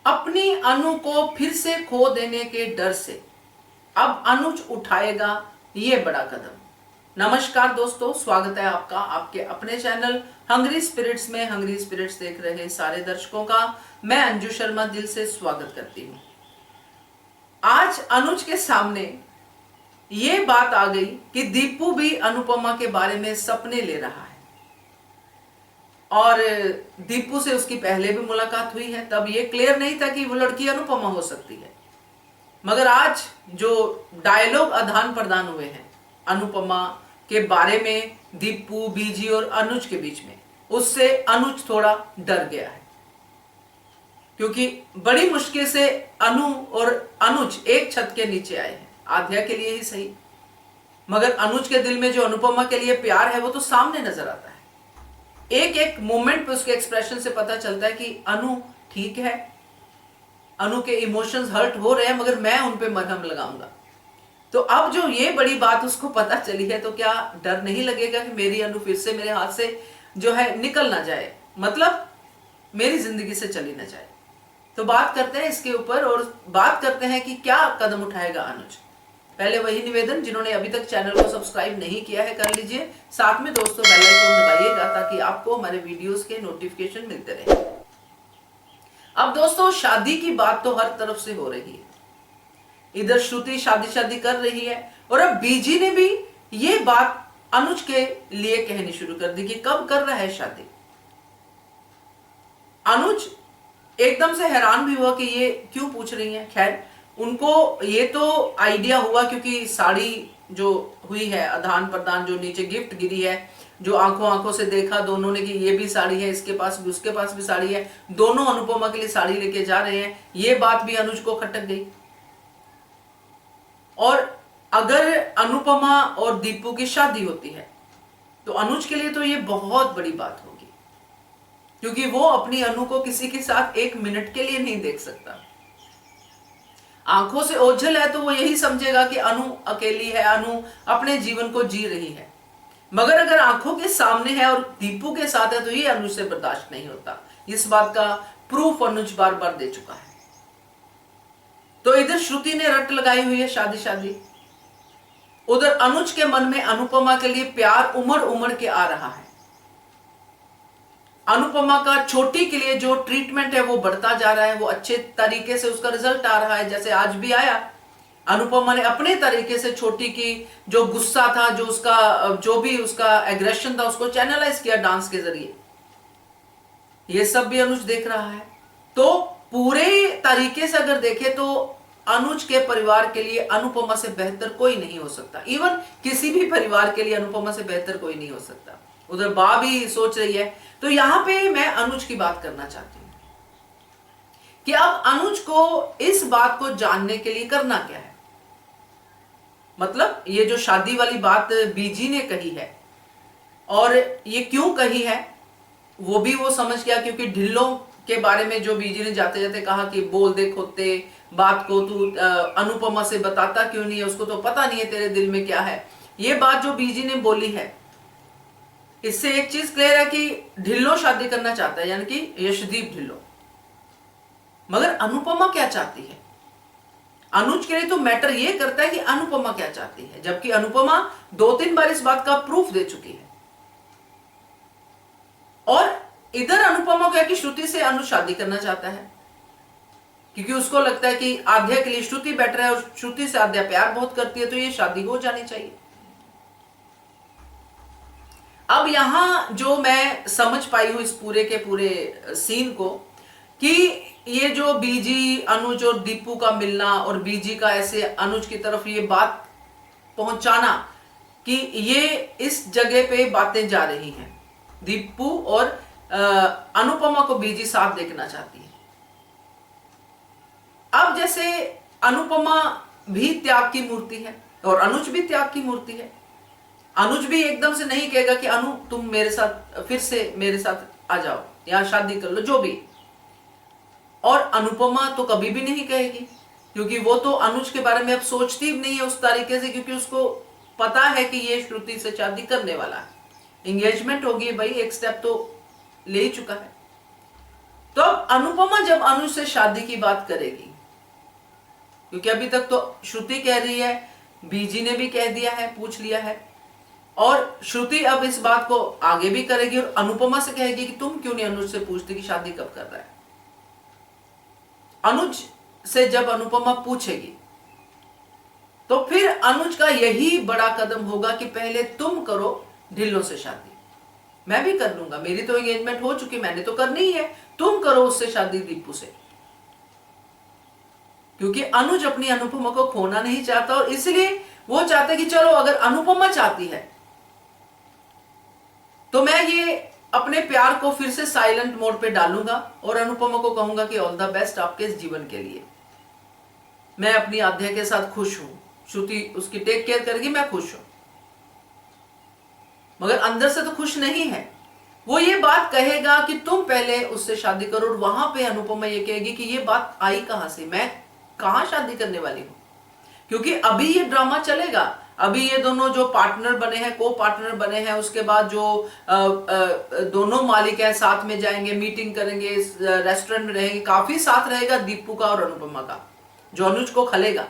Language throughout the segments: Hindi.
अपनी अनु को फिर से खो देने के डर से अब अनुज उठाएगा ये बड़ा कदम। नमस्कार दोस्तों, स्वागत है आपका आपके अपने चैनल हंग्री स्पिरिट्स में। हंग्री स्पिरिट्स देख रहे सारे दर्शकों का मैं अंजू शर्मा दिल से स्वागत करती हूँ। आज अनुज के सामने ये बात आ गई कि दीपू भी अनुपमा के बारे में सपने ले रहा है और दीपू से उसकी पहले भी मुलाकात हुई है। तब ये क्लियर नहीं था कि वो लड़की अनुपमा हो सकती है, मगर आज जो डायलॉग आदान प्रदान हुए हैं अनुपमा के बारे में दीपू, बीजी और अनुज के बीच में, उससे अनुज थोड़ा डर गया है, क्योंकि बड़ी मुश्किल से अनु और अनुज एक छत के नीचे आए हैं। आध्या के लिए ही सही, मगर अनुज के दिल में जो अनुपमा के लिए प्यार है वो तो सामने नजर आता है। एक एक मोमेंट पे उसके एक्सप्रेशन से पता चलता है कि अनु ठीक है, अनु के इमोशंस हर्ट हो रहे हैं, मगर मैं उन पे मरहम लगाऊंगा। तो अब जो ये बड़ी बात उसको पता चली है, तो क्या डर नहीं लगेगा कि मेरी अनु फिर से मेरे हाथ से जो है निकल ना जाए, मतलब मेरी जिंदगी से चली ना जाए। तो बात करते हैं इसके ऊपर और बात करते हैं कि क्या कदम उठाएगा अनुज। पहले वही निवेदन, जिन्होंने अभी तक चैनल को सब्सक्राइब नहीं किया है कर लीजिए, साथ में दोस्तों बेल आइकन दबाइएगा ताकि आपको हमारे वीडियोस के नोटिफिकेशन मिलते रहे। अब दोस्तों, शादी की बात तो हर तरफ से हो रही है। इधर श्रुति शादी कर रही है और अब बीजी ने भी ये बात अनुज के लिए कहनी शुरू कर दी कि कब कर रहा है शादी। अनुज एकदम से हैरान भी हुआ कि ये क्यों पूछ रही है। खैर, उनको ये तो आइडिया हुआ क्योंकि साड़ी जो हुई है आदान प्रदान, जो नीचे गिफ्ट गिरी है, जो आंखों आंखों से देखा दोनों ने कि ये भी साड़ी है, इसके पास भी उसके पास भी साड़ी है, दोनों अनुपमा के लिए साड़ी लेके जा रहे हैं, ये बात भी अनुज को खटक गई। और अगर अनुपमा और दीपू की शादी होती है तो अनुज के लिए तो ये बहुत बड़ी बात होगी, क्योंकि वो अपनी अनु को किसी के साथ एक मिनट के लिए नहीं देख सकता। आंखों से ओझल है तो वो यही समझेगा कि अनु अकेली है, अनु अपने जीवन को जी रही है, मगर अगर आंखों के सामने है और दीपू के साथ है तो ये अनुज से बर्दाश्त नहीं होता। इस बात का प्रूफ अनुज बार बार दे चुका है। तो इधर श्रुति ने रट लगाई हुई है शादी, उधर अनुज के मन में अनुपमा के लिए प्यार उमड़ उमड़ के आ रहा है। अनुपमा का छोटी के लिए जो ट्रीटमेंट है वो बढ़ता जा रहा है, वो अच्छे तरीके से उसका रिजल्ट आ रहा है। जैसे आज भी आया, अनुपमा ने अपने तरीके से छोटी की जो गुस्सा था, जो उसका जो भी उसका एग्रेशन था, उसको चैनलाइज किया डांस के जरिए। ये सब भी अनुज देख रहा है। तो पूरे तरीके से अगर देखे तो अनुज के परिवार के लिए अनुपमा से बेहतर कोई नहीं हो सकता। इवन किसी भी परिवार के लिए अनुपमा से बेहतर कोई नहीं हो सकता। उधर बा भी सोच रही है। तो यहां पे मैं अनुज की बात करना चाहती हूं कि अब अनुज को इस बात को जानने के लिए करना क्या है। मतलब ये जो शादी वाली बात बीजी ने कही है, और ये क्यों कही है वो भी वो समझ गया, क्योंकि ढिल्लों के बारे में जो बीजी ने जाते जाते कहा कि बोल दे खोते बात को, तू अनुपमा से बताता क्यों नहीं है, उसको तो पता नहीं है तेरे दिल में क्या है। ये बात जो बीजी ने बोली है, इससे एक चीज क्लियर है कि ढिल्लो शादी करना चाहता है, यानी कि यशदीप ढिल्लो। मगर अनुपमा क्या चाहती है? अनुज के लिए तो मैटर ये करता है कि अनुपमा क्या चाहती है, जबकि अनुपमा 2-3 बार इस बात का प्रूफ दे चुकी है। और इधर अनुपमा को कि श्रुति से अनुज शादी करना चाहता है, क्योंकि उसको लगता है कि आध्या के लिए श्रुति बेटर है और श्रुति से आध्या प्यार बहुत करती है, तो ये शादी हो जानी चाहिए। अब यहां जो मैं समझ पाई हूं इस पूरे के पूरे सीन को, कि ये जो बीजी, अनुज और दीपू का मिलना और बीजी का ऐसे अनुज की तरफ ये बात पहुंचाना कि ये इस जगह पे बातें जा रही हैं, दीपू और अनुपमा को बीजी साथ देखना चाहती है। अब जैसे अनुपमा भी त्याग की मूर्ति है और अनुज भी त्याग की मूर्ति है। अनुज भी एकदम से नहीं कहेगा कि अनु तुम मेरे साथ फिर से मेरे साथ आ जाओ या शादी कर लो, जो भी। और अनुपमा तो कभी भी नहीं कहेगी, क्योंकि वो तो अनुज के बारे में अब सोचती भी नहीं है उस तरीके से, क्योंकि उसको पता है कि ये श्रुति से शादी करने वाला है। एंगेजमेंट होगी भाई, एक स्टेप तो ले ही चुका है। तो अब अनुपमा जब अनुज से शादी की बात करेगी, क्योंकि अभी तक तो श्रुति कह रही है, बीजी ने भी कह दिया है, पूछ लिया है, और श्रुति अब इस बात को आगे भी करेगी और अनुपमा से कहेगी कि तुम क्यों नहीं अनुज से पूछती कि शादी कब कर रहा है। अनुज से जब अनुपमा पूछेगी तो फिर अनुज का यही बड़ा कदम होगा कि पहले तुम करो ढिल्लो से शादी, मैं भी कर लूंगा, मेरी तो एंगेजमेंट हो चुकी, मैंने तो करनी ही है, तुम करो उससे शादी दीपू से। क्योंकि अनुज अपनी अनुपमा को खोना नहीं चाहता और इसलिए वो चाहता है कि चलो अगर अनुपमा चाहती है तो मैं ये अपने प्यार को फिर से साइलेंट मोड पे डालूंगा और अनुपमा को कहूंगा कि ऑल द बेस्ट आपके इस जीवन के लिए, मैं अपनी आध्या के साथ खुश हूं, श्रुति उसकी टेक केयर करेगी, मैं खुश हूं। मगर अंदर से तो खुश नहीं है। वो ये बात कहेगा कि तुम पहले उससे शादी करो और वहां पे अनुपमा ये कहेगी कि ये बात आई कहां से, मैं कहां शादी करने वाली हूं। क्योंकि अभी ये ड्रामा चलेगा, अभी ये दोनों जो पार्टनर बने हैं, को पार्टनर बने हैं, उसके बाद जो दोनों मालिक हैं साथ में जाएंगे, मीटिंग करेंगे, रेस्टोरेंट में रहेंगे, काफी साथ रहेगा दीपू का और अनुपमा का, जो अनुज को खलेगा।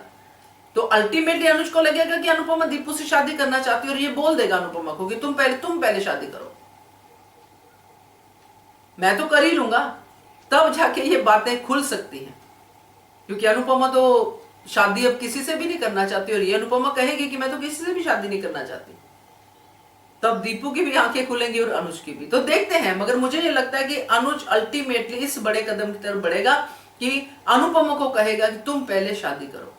तो अल्टीमेटली अनुज को लगेगा कि अनुपमा दीपू से शादी करना चाहती है और ये बोल देगा अनुपमा को कि तुम पहले शादी करो, मैं तो कर ही लूंगा। तब जाके ये बातें खुल सकती हैं, क्योंकि अनुपमा तो शादी अब किसी से भी नहीं करना चाहती और ये अनुपमा कहेगी कि मैं तो किसी से भी शादी नहीं करना चाहती। तब दीपू की भी आंखें खुलेंगी और अनुज की भी। तो देखते हैं, मगर मुझे ये लगता है कि अनुज अल्टीमेटली इस बड़े कदम की तरफ बढ़ेगा कि अनुपमा को कहेगा कि तुम पहले शादी करो।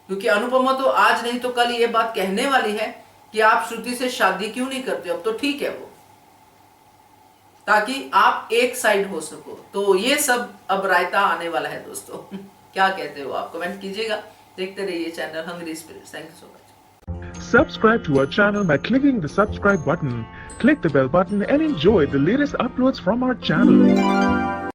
क्योंकि अनुपमा तो आज नहीं तो कल ये बात कहने वाली है कि आप श्रुति से शादी क्यों नहीं करते, अब तो ठीक है वो, ताकि आप एक साइड हो सको। तो ये सब अब रायता आने वाला है दोस्तों। क्या कहते हो आप, कमेंट कीजिएगा। देखते रहिए channel hungry spirits. Thank you so much. Subscribe to our channel by clicking the subscribe button. Click the bell button and enjoy the latest uploads from our channel.